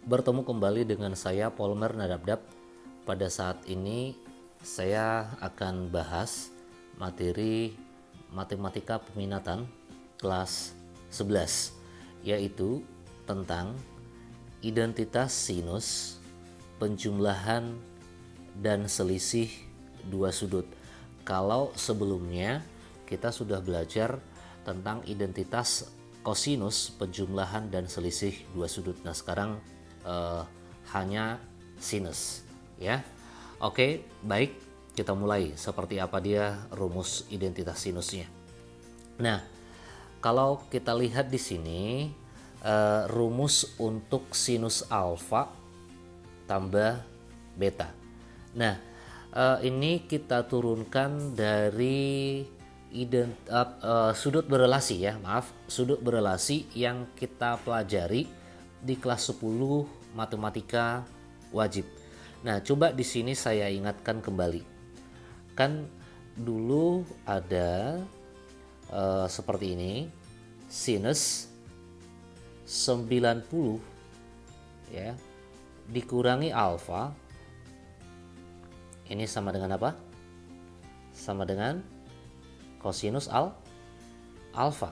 Bertemu kembali dengan saya Polmer Nadabdab. Pada saat ini saya akan bahas materi matematika peminatan kelas 11, yaitu tentang identitas sinus, penjumlahan, dan selisih dua sudut. Kalau sebelumnya kita sudah belajar tentang identitas kosinus, penjumlahan, dan selisih dua sudut. Nah, sekarang hanya sinus, ya. Oke, baik, kita mulai. Seperti apa dia rumus identitas sinusnya? Nah, kalau kita lihat di sini rumus untuk sinus alfa tambah beta. Nah, ini kita turunkan dari sudut berelasi, ya, sudut berelasi yang kita pelajari di kelas 10 matematika wajib. Nah, coba di sini saya ingatkan kembali. Kan dulu ada seperti ini, sinus 90 ya dikurangi alfa, ini sama dengan apa? Sama dengan kosinus alfa.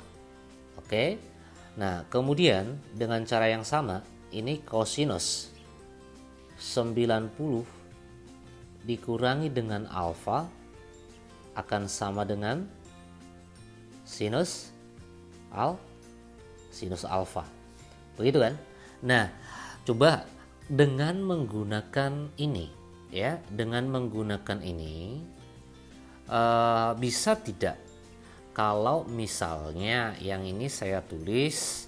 Oke. Nah, kemudian dengan cara yang sama, ini kosinus 90 dikurangi dengan alfa akan sama dengan sinus alfa. Begitu kan? Nah, coba dengan menggunakan ini, ya, dengan menggunakan ini bisa tidak kalau misalnya yang ini saya tulis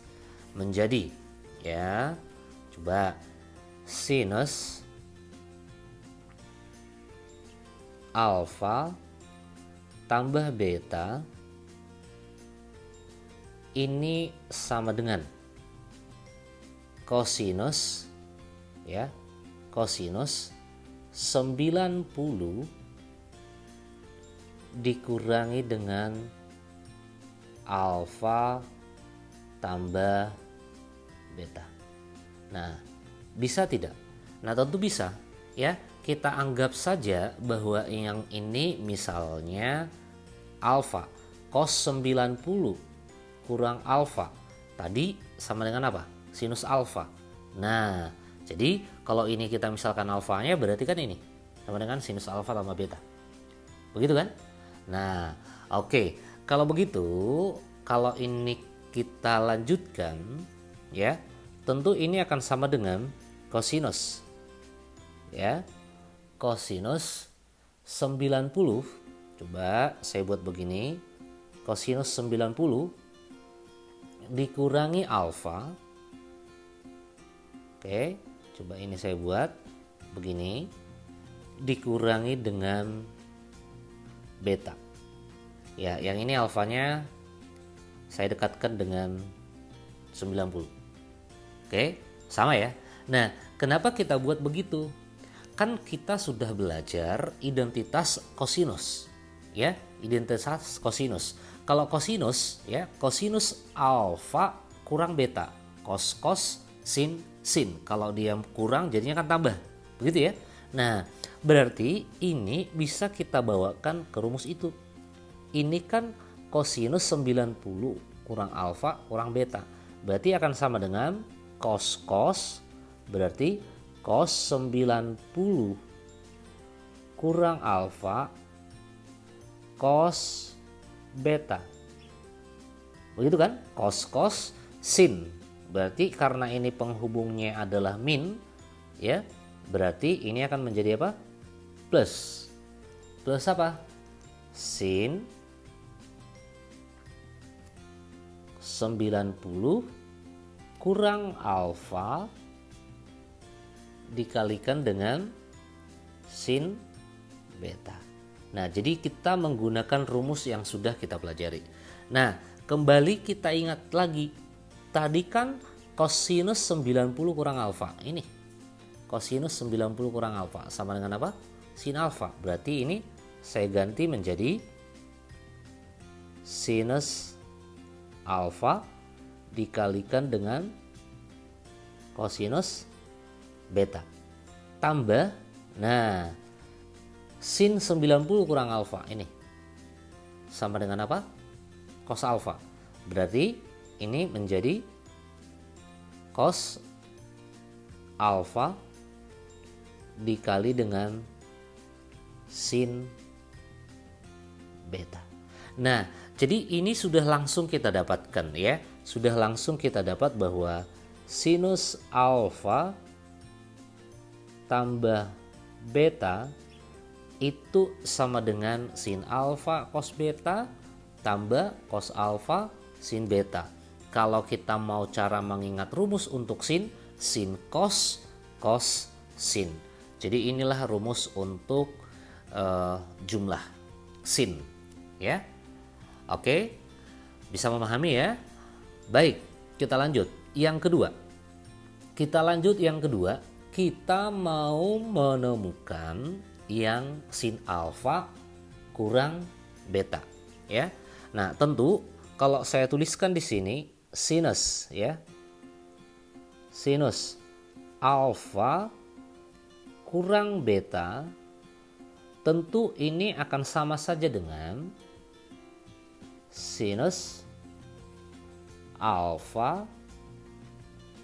menjadi, ya, coba sinus alfa tambah beta ini sama dengan kosinus, ya, kosinus 90 dikurangi dengan alfa tambah beta. Nah, bisa tidak? Nah, tentu bisa, ya. Kita anggap saja bahwa yang ini misalnya alfa, cos 90 kurang alfa. Tadi sama dengan apa? Sinus alfa. Nah, jadi kalau ini kita misalkan alfanya, berarti kan ini sama dengan sinus alfa tambah beta. Begitu kan? Nah, oke. Kalau begitu, kalau ini kita lanjutkan, ya, tentu ini akan sama dengan kosinus, ya, kosinus 90. Coba saya buat begini, kosinus 90 dikurangi alfa. Oke, coba ini saya buat begini, dikurangi dengan beta. Ya, yang ini alfanya saya dekatkan dengan 90. Oke, sama ya. Nah, kenapa kita buat begitu? Kan kita sudah belajar identitas kosinus, ya, identitas kosinus. Kalau kosinus, ya, kosinus alfa kurang beta, cos sin. Kalau dia kurang jadinya kan tambah, begitu ya. Nah, berarti ini bisa kita bawakan ke rumus itu. Ini kan kosinus 90 kurang alfa kurang beta. Berarti akan sama dengan cos, berarti cos 90 kurang alfa cos beta. Begitu kan? Cos sin. Berarti karena ini penghubungnya adalah min, ya, berarti ini akan menjadi apa? Plus. Plus apa? Sin 90 kurang alfa dikalikan dengan sin beta. Nah, jadi kita menggunakan rumus yang sudah kita pelajari. Nah, kembali kita ingat lagi. Tadi kan kosinus 90 kurang alfa. Ini kosinus 90 kurang alfa sama dengan apa? Sin alfa. Berarti ini saya ganti menjadi sinus alfa dikalikan dengan kosinus beta. Tambah, nah sin 90 kurang alfa ini sama dengan apa? Cos alfa. Berarti ini menjadi cos alfa dikali dengan sin beta. Nah, jadi ini sudah langsung kita dapatkan ya. Sudah langsung kita dapat bahwa sinus alfa tambah beta itu sama dengan sin alfa cos beta tambah cos alfa sin beta. Kalau kita mau cara mengingat rumus untuk sin cos, cos, sin. Jadi inilah rumus untuk jumlah sin ya. Oke, bisa memahami ya? Baik, kita lanjut. Yang kedua, kita mau menemukan yang sin alfa kurang beta ya. Nah, tentu kalau saya tuliskan di sini sinus ya. Sinus alfa kurang beta, tentu ini akan sama saja dengan sinus alfa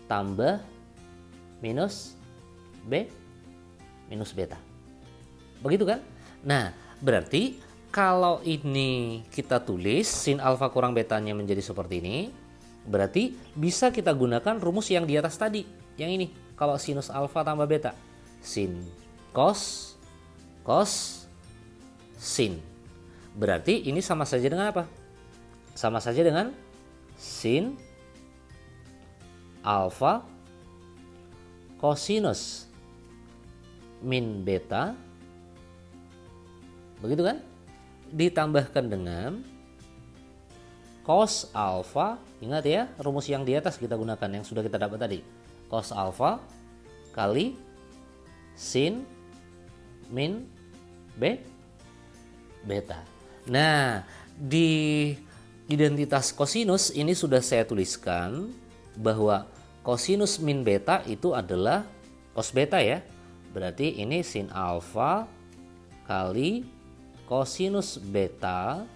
tambah minus beta. Begitu kan? Nah, berarti kalau ini kita tulis sin alfa kurang betanya menjadi seperti ini, berarti bisa kita gunakan rumus yang di atas tadi. Yang ini, kalau sinus alfa tambah beta. Sin cos, cos, sin. Berarti ini sama saja dengan apa? Sama saja dengan sin alfa cosinus min beta, begitu kan? Ditambahkan dengan cos alfa, ingat ya rumus yang di atas kita gunakan yang sudah kita dapat tadi. Cos alfa kali sin min beta. Nah, di identitas kosinus ini sudah saya tuliskan bahwa kosinus min beta itu adalah cos beta ya. Berarti ini sin alfa kali kosinus beta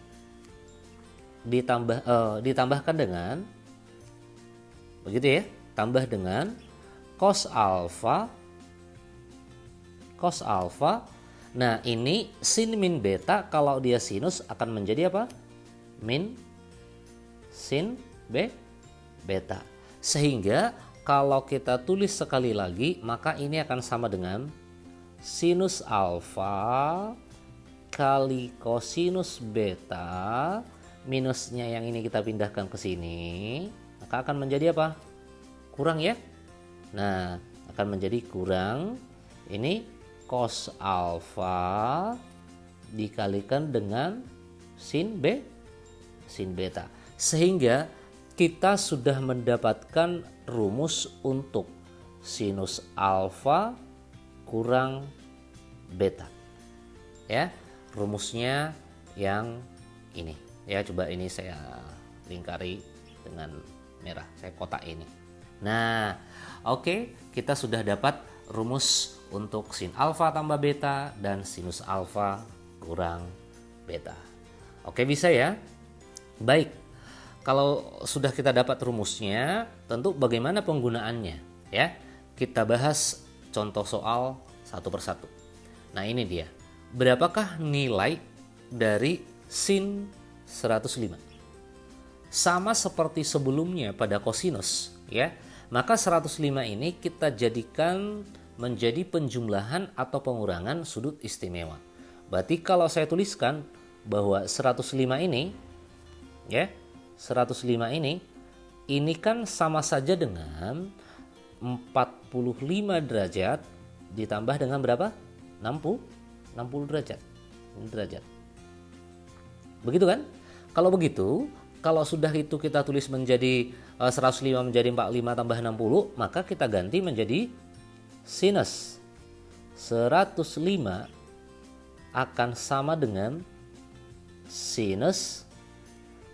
ditambahkan dengan begitu ya, tambah dengan cos alfa. Nah, ini sin min beta kalau dia sinus akan menjadi apa? Min sin beta. Sehingga kalau kita tulis sekali lagi, maka ini akan sama dengan sinus alfa kali kosinus beta, minusnya yang ini kita pindahkan ke sini, maka akan menjadi apa? Kurang ya. Nah, akan menjadi kurang ini cos alfa dikalikan dengan sin beta. Sehingga kita sudah mendapatkan rumus untuk sinus alfa kurang beta. Ya, rumusnya yang ini. Ya, coba ini saya lingkari dengan merah. Saya kotak ini. Nah, oke, kita sudah dapat rumus untuk sin alfa tambah beta dan sinus alfa kurang beta. Oke, bisa ya? Baik. Kalau sudah kita dapat rumusnya, tentu bagaimana penggunaannya ya? Kita bahas contoh soal satu persatu. Nah, ini dia. Berapakah nilai dari sin 105? Sama seperti sebelumnya pada kosinus ya. Maka 105 ini kita jadikan menjadi penjumlahan atau pengurangan sudut istimewa. Berarti kalau saya tuliskan bahwa 105 ini ya, 105 ini kan sama saja dengan 45 derajat ditambah dengan berapa? 60 derajat. Begitu kan? Kalau begitu, kalau sudah itu kita tulis menjadi 105 menjadi 45 tambah 60, maka kita ganti menjadi sinus 105 akan sama dengan sinus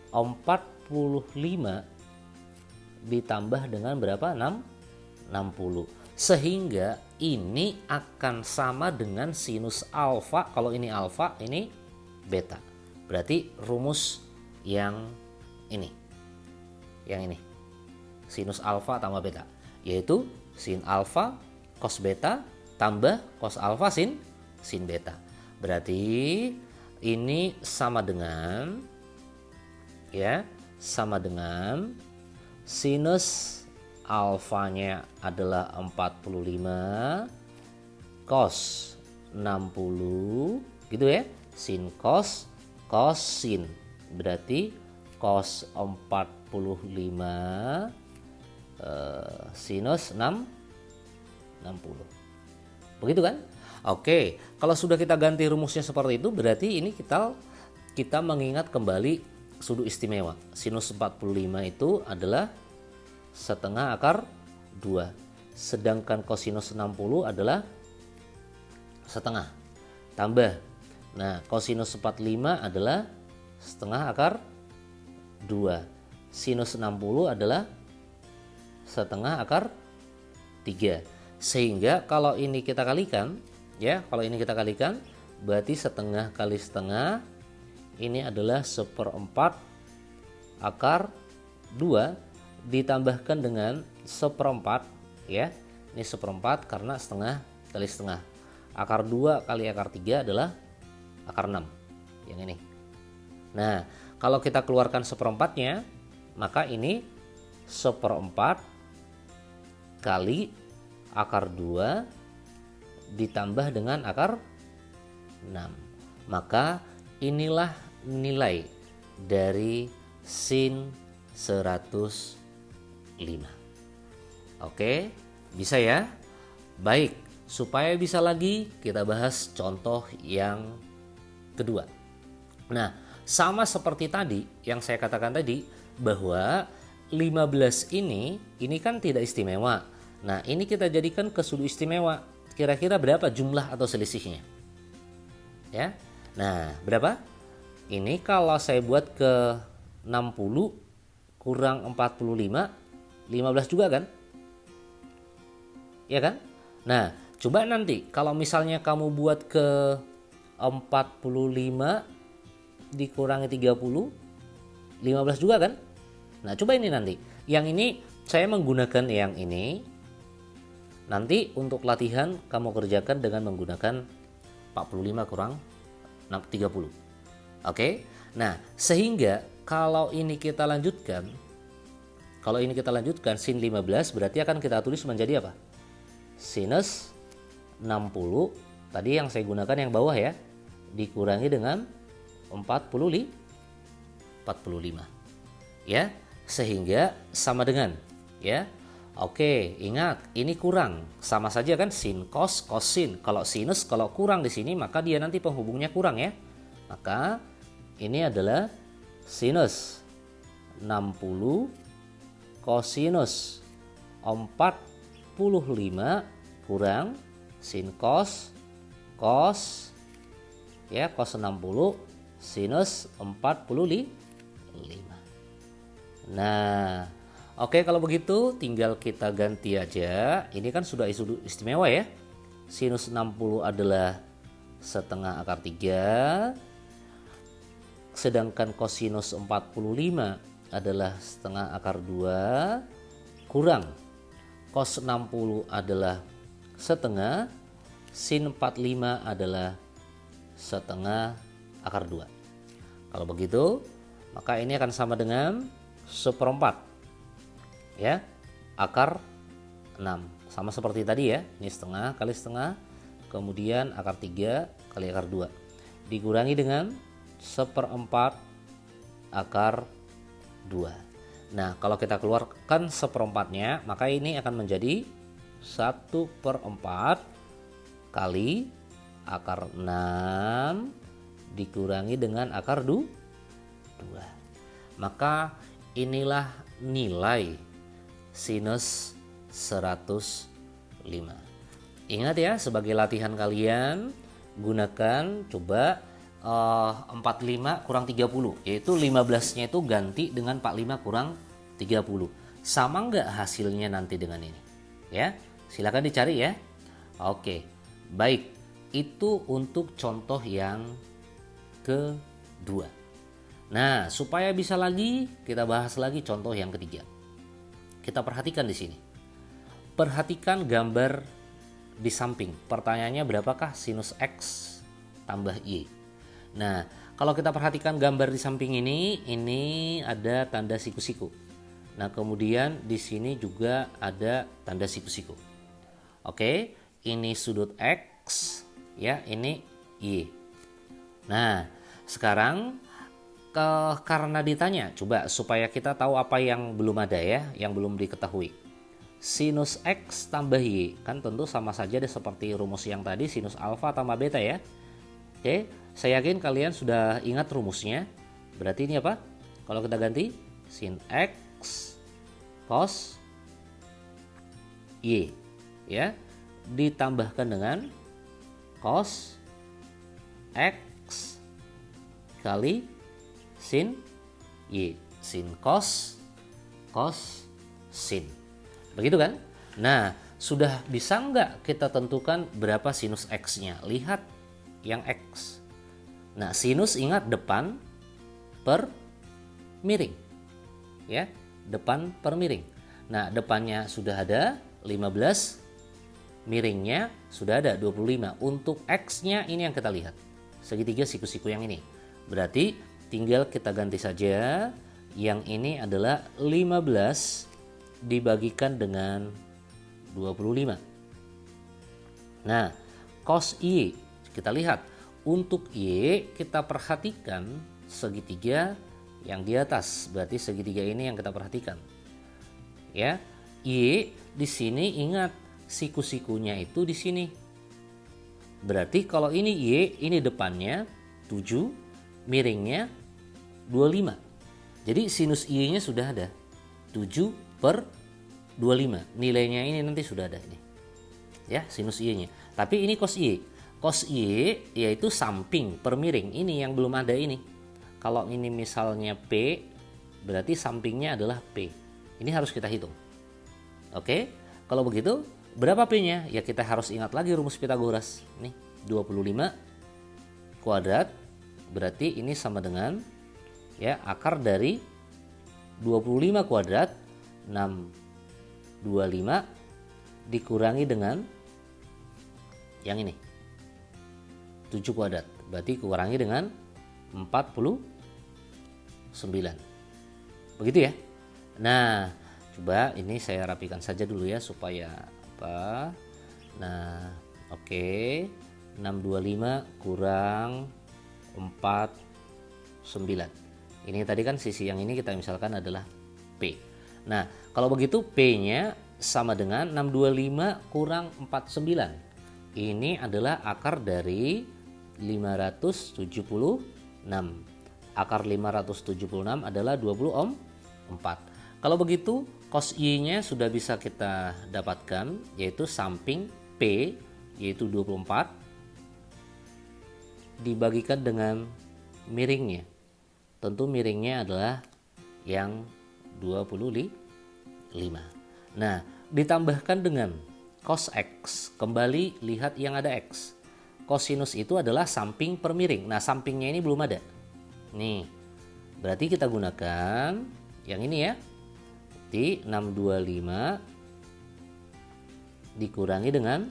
45 ditambah dengan berapa? 60. Sehingga ini akan sama dengan sinus alfa. Kalau ini alfa, ini beta. Berarti rumus yang ini. Yang ini. Sinus alfa tambah beta. Yaitu sin alfa cos beta tambah cos alfa sin beta. Berarti ini sama dengan sinus alfanya adalah 45 cos 60 gitu ya. Sin cos sin, berarti cos 45 sinus 60. Begitu kan? Oke, kalau sudah kita ganti rumusnya seperti itu, berarti ini kita mengingat kembali sudut istimewa. Sinus 45 itu adalah setengah akar 2. Sedangkan kosinus 60 adalah setengah. Tambah. Nah, kosinus 45 adalah setengah akar 2. Sinus 60 adalah setengah akar 3. Sehingga kalau ini kita kalikan, berarti setengah kali setengah ini adalah 1/4 akar 2 ditambahkan dengan 1/4 ya. Ini 1/4 karena setengah kali setengah. Akar 2 kali akar 3 adalah akar 6. Yang ini. Nah, kalau kita keluarkan 1/4-nya, maka ini 1/4 kali akar 2 ditambah dengan akar 6. Maka inilah nilai dari sin 105. Oke, bisa ya? Baik, supaya bisa lagi kita bahas contoh yang kedua. Nah, sama seperti tadi yang saya katakan tadi bahwa 15 ini kan tidak istimewa. Nah, ini kita jadikan ke sudut istimewa. Kira-kira berapa jumlah atau selisihnya? Ya. Nah, berapa? Ini kalau saya buat ke 60 kurang 45, 15 juga kan? Ya kan? Nah, coba nanti kalau misalnya kamu buat ke 45 dikurangi 30, 15 juga kan? Nah, coba ini nanti. Yang ini saya menggunakan yang ini. Nanti untuk latihan kamu kerjakan dengan menggunakan 45 kurang 30. Oke? Nah, sehingga kalau ini kita lanjutkan sin 15 berarti akan kita tulis menjadi apa? Sinus 60 tadi yang saya gunakan yang bawah ya, dikurangi dengan 45. Ya, sehingga sama dengan ya. Oke, ingat ini kurang. Sama saja kan sin cos sin. Kalau sinus kalau kurang di sini maka dia nanti penghubungnya kurang ya. Maka ini adalah sinus 60 kosinus 45 kurang sin cos ya cos 60 sinus 45. Nah, oke, kalau begitu tinggal kita ganti aja. Ini kan sudah istimewa ya. Sinus 60 adalah setengah akar 3. Sedangkan kosinus 45 adalah setengah akar 2 kurang cos 60 adalah setengah, sin 45 adalah setengah akar 2. Kalau begitu, maka ini akan sama dengan 1/4 ya, akar 6. Sama seperti tadi ya, ini setengah kali setengah, kemudian akar 3 kali akar 2. Dikurangi dengan 1/4 akar 2. Nah, kalau kita keluarkan 1/4-nya, maka ini akan menjadi 1/4 kali akar 6 dikurangi dengan akar 2. Maka inilah nilai sinus 105. Ingat ya, sebagai latihan kalian gunakan coba 45 kurang 30, yaitu 15-nya itu ganti dengan 45 kurang 30. Sama nggak hasilnya nanti dengan ini? Ya, Silakan dicari ya. Oke, baik. Itu untuk contoh yang kedua. Nah, supaya bisa lagi, kita bahas lagi contoh yang ketiga. Kita perhatikan di sini. Perhatikan gambar di samping. Pertanyaannya berapakah sinus X tambah Y? Nah, kalau kita perhatikan gambar di samping ini ada tanda siku-siku. Nah, kemudian di sini juga ada tanda siku-siku. Oke, ini sudut X, ya, ini Y. Nah, sekarang karena ditanya, coba supaya kita tahu apa yang belum ada ya, yang belum diketahui. Sinus X tambah Y, kan tentu sama saja deh seperti rumus yang tadi, sinus alfa tambah beta ya. Oke, saya yakin kalian sudah ingat rumusnya. Berarti ini apa? Kalau kita ganti, sin X cos Y, ya, ditambahkan dengan cos X kali sin Y, sin cos sin. Begitu kan? Nah, sudah bisa nggak kita tentukan berapa sinus X-nya? Lihat yang X. Nah, sinus ingat depan per miring. Ya, depan per miring. Nah, depannya sudah ada 15, miringnya sudah ada 25. Untuk X-nya ini yang kita lihat. Segitiga siku-siku yang ini. Berarti tinggal kita ganti saja. Yang ini adalah 15 dibagikan dengan 25. Nah, cos Y kita lihat. Untuk Y kita perhatikan segitiga yang di atas. Berarti segitiga ini yang kita perhatikan. Ya, Y di sini ingat siku-sikunya itu di sini. Berarti kalau ini Y, ini depannya 7, miringnya 25. Jadi sinus Y-nya sudah ada 7 per 25. Nilainya ini nanti sudah ada ini. Ya, sinus Y-nya. Tapi ini cos Y. Cos Y yaitu samping per miring. Ini yang belum ada ini. Kalau ini misalnya P, berarti sampingnya adalah P. Ini harus kita hitung. Oke, kalau begitu berapa P-nya? Ya kita harus ingat lagi rumus Pitagoras. Nih, 25 kuadrat berarti ini sama dengan ya akar dari 25 kuadrat 625 dikurangi dengan yang ini 7 kuadrat. Berarti kurangi dengan 49. Begitu ya. Nah, coba ini saya rapikan saja dulu ya supaya apa. Nah, oke. 625 kurang 49. Ini tadi kan sisi yang ini kita misalkan adalah P. Nah, kalau begitu P-nya sama dengan 625 kurang 49. Ini adalah akar dari 576. Akar 576 adalah 24. Kalau begitu cos Y-nya sudah bisa kita dapatkan, yaitu samping P yaitu 24 dibagikan dengan miringnya. Tentu miringnya adalah yang 25. Nah, ditambahkan dengan cos X. Kembali lihat yang ada X. Kosinus itu adalah samping per miring. Nah, sampingnya ini belum ada. Nih, berarti kita gunakan yang ini ya. Berarti 625 dikurangi dengan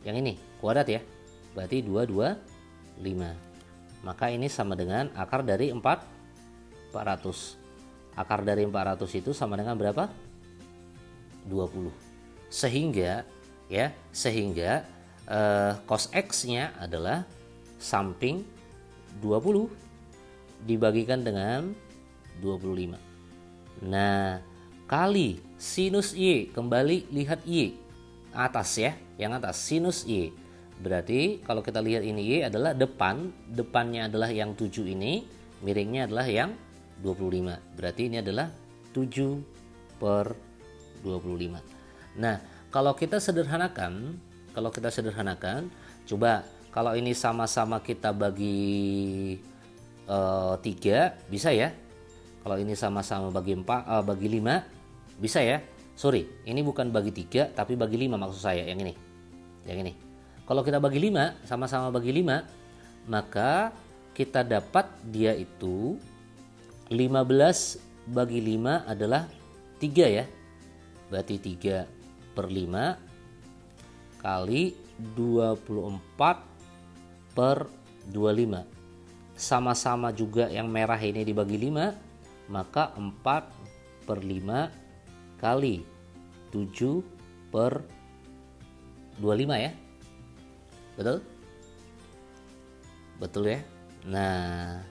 yang ini, kuadrat ya. Berarti 225. Maka ini sama dengan akar dari 400. Akar dari 400 itu sama dengan berapa? 20. Sehingga cos X-nya adalah samping 20 dibagikan dengan 25. Nah, kali sinus Y, kembali lihat Y atas ya, yang atas sinus Y. Berarti kalau kita lihat ini Y adalah depannya adalah yang 7 ini, miringnya adalah yang 25. Berarti ini adalah 7 per 25. Nah, kalau kita sederhanakan, coba kalau ini sama-sama kita bagi 3 bisa ya. Kalau ini sama-sama bagi 5 bisa ya. Sorry, ini bukan bagi 3 tapi bagi 5 maksud saya, yang ini. Yang ini. Kalau kita bagi 5, sama-sama bagi 5, maka kita dapat dia itu 15 bagi 5 adalah 3 ya. Berarti 3 per 5 kali 24 per 25. Sama-sama juga yang merah ini dibagi 5, maka 4 per 5 kali 7 per 25 ya. Betul? Betul ya. Nah,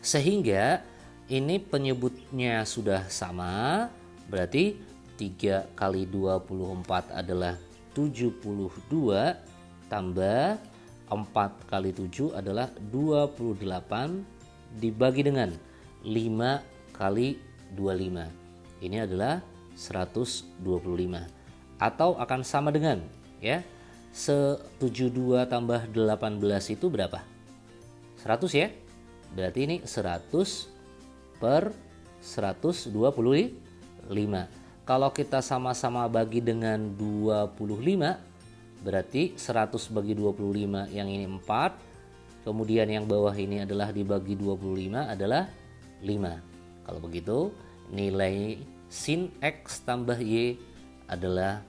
sehingga ini penyebutnya sudah sama, berarti 3 kali 24 adalah 72 tambah 4 kali 7 adalah 28 dibagi dengan 5 kali 25. Ini adalah 125. Atau akan sama dengan ya, 72 tambah 18 itu berapa? 100 ya. Berarti ini 100 per 125. Kalau kita sama-sama bagi dengan 25, berarti 100 bagi 25 yang ini 4. Kemudian yang bawah ini adalah dibagi 25 adalah 5. Kalau begitu nilai sin X tambah Y adalah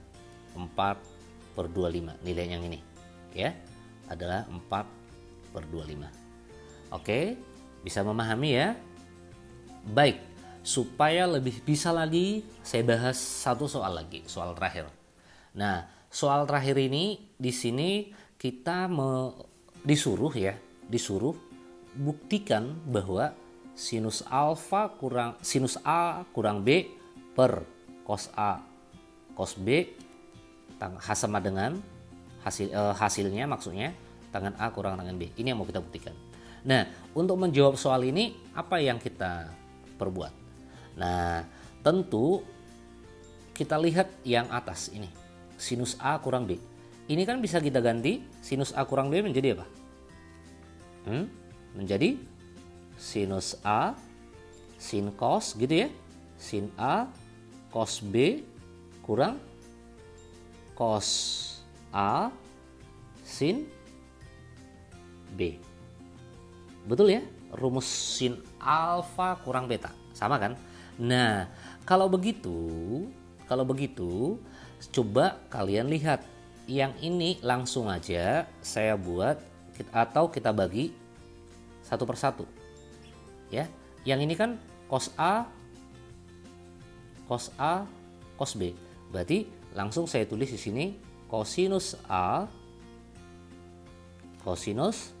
4 per 25. Nilai yang ini ya adalah 4 per 25. Oke, bisa memahami ya? Baik, supaya lebih bisa lagi saya bahas satu soal lagi, soal terakhir. Nah, soal terakhir ini di sini kita disuruh buktikan bahwa sinus A kurang B per cos A cos B sama dengan hasilnya, maksudnya tangan A kurang tangan B. Ini yang mau kita buktikan. Nah, untuk menjawab soal ini apa yang kita perbuat? Nah, tentu kita lihat yang atas ini, sinus A kurang B. Ini kan bisa kita ganti sinus A kurang B menjadi apa? Menjadi sinus A sin cos gitu ya. Sin A cos B kurang cos A sin B. Betul ya? Rumus sin alfa kurang beta. Sama kan? Nah, kalau begitu coba kalian lihat. Yang ini langsung aja saya buat atau kita bagi satu persatu. Ya, yang ini kan cos A cos B. Berarti langsung saya tulis di sini cosinus A cosinus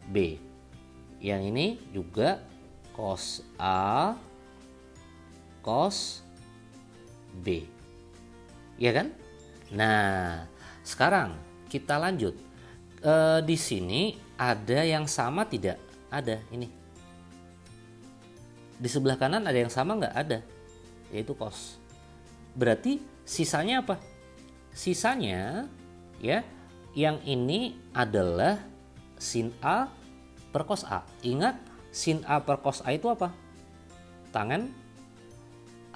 B. Yang ini juga cos A cos B. Ya kan? Nah, sekarang kita lanjut. Di sini ada yang sama tidak? Ada ini. Di sebelah kanan ada yang sama nggak? Ada, yaitu cos. Berarti sisanya apa? Sisanya ya, yang ini adalah sin A per cos A. Ingat, sin A per cos A itu apa? Tangan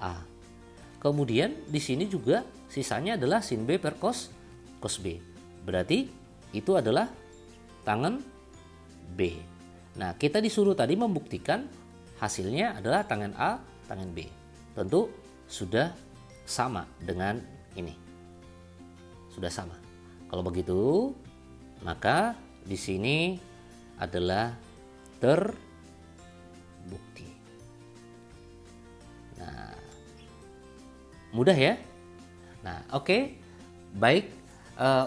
A. Kemudian di sini juga sisanya adalah sin B per cos B. Berarti itu adalah tangan B. Nah, kita disuruh tadi membuktikan hasilnya adalah tangan A, tangan B. Tentu sudah sama dengan ini. Sudah sama. Kalau begitu, maka di sini adalah terbukti. Nah, mudah ya? Nah, oke. Baik,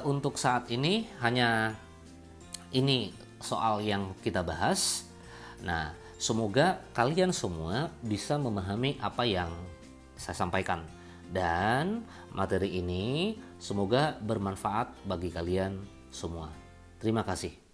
untuk saat ini hanya ini soal yang kita bahas. Nah, semoga kalian semua bisa memahami apa yang saya sampaikan. Dan materi ini semoga bermanfaat bagi kalian semua. Terima kasih.